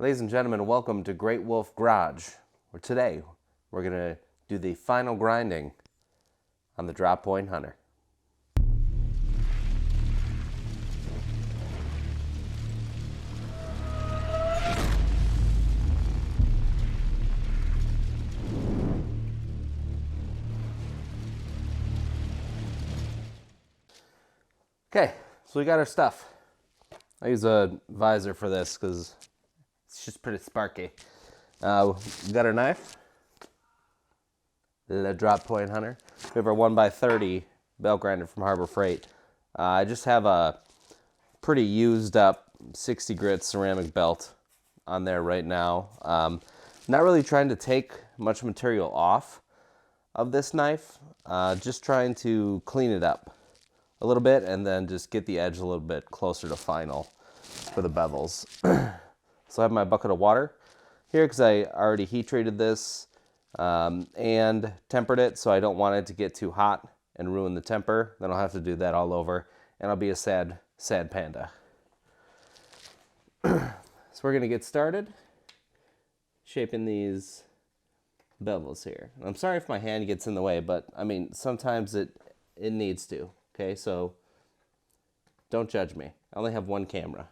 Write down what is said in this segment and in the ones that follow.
Ladies and gentlemen, welcome to Great Wolf Garage, where today we're going to do the final grinding on the Drop Point Hunter. Okay, so we got our stuff. I use a visor for this because it's just pretty sparky. We got our knife, the Drop Point Hunter. We have our 1x30 belt grinder from Harbor Freight. I just have a pretty used up 60 grit ceramic belt on there right now. Not really trying to take much material off of this knife, just trying to clean it up a little bit and then just get the edge a little bit closer to final for the bevels. So I have my bucket of water here because I already heat treated this and tempered it, so I don't want it to get too hot and ruin the temper. Then I'll have to do that all over and I'll be a sad panda. So we're gonna get started shaping these bevels here. I'm sorry if my hand gets in the way, but I mean, sometimes it needs to. Okay, so don't judge me. I only have one camera.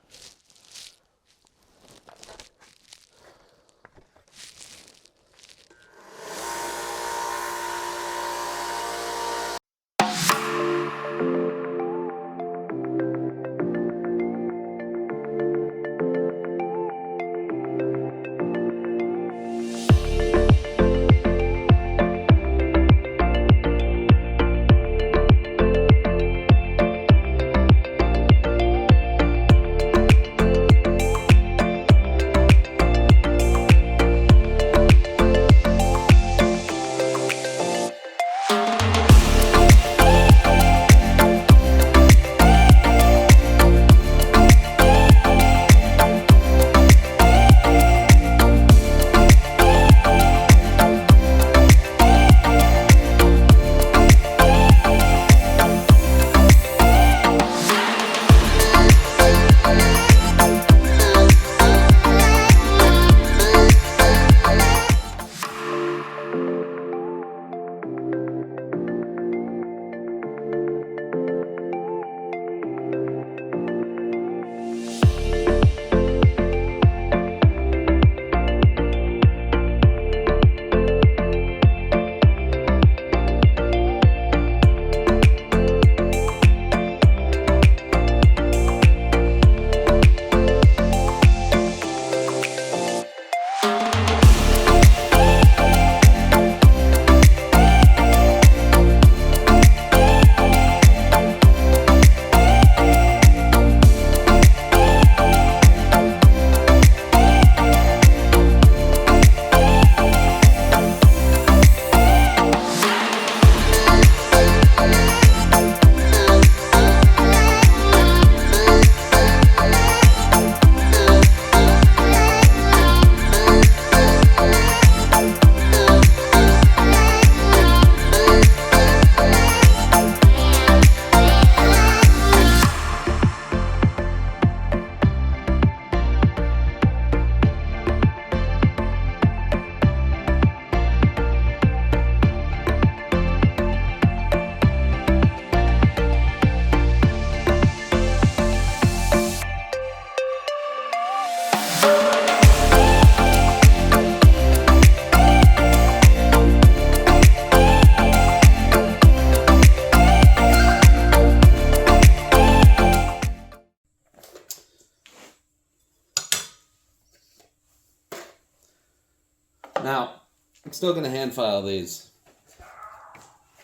Now, I'm still going to hand file these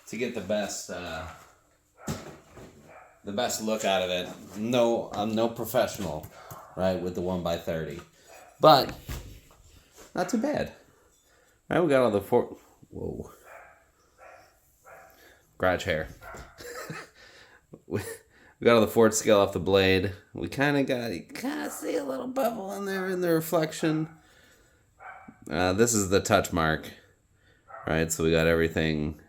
to get the best look out of it. No, I'm no professional, right, with the 1x30, but not too bad. All right, we got all the whoa, garage hair. we got all the Ford scale off the blade. We kind of see a little bevel in there in the reflection. This is the touch mark, right? So we got everything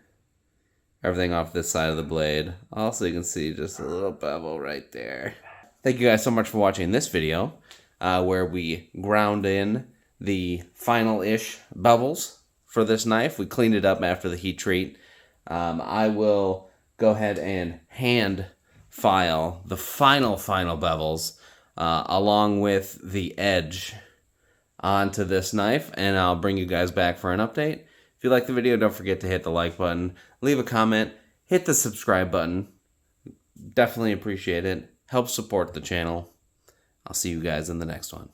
off this side of the blade. Also, you can see just a little bevel right there. Thank you guys so much for watching this video. where we ground in the final-ish bevels for this knife. We cleaned it up after the heat treat. I will go ahead and hand file the final bevels along with the edge onto this knife, and I'll bring you guys back for an update. If you like the video, don't forget to hit the like button, leave a comment, hit the subscribe button. Definitely appreciate it. Help support the channel. I'll see you guys in the next one.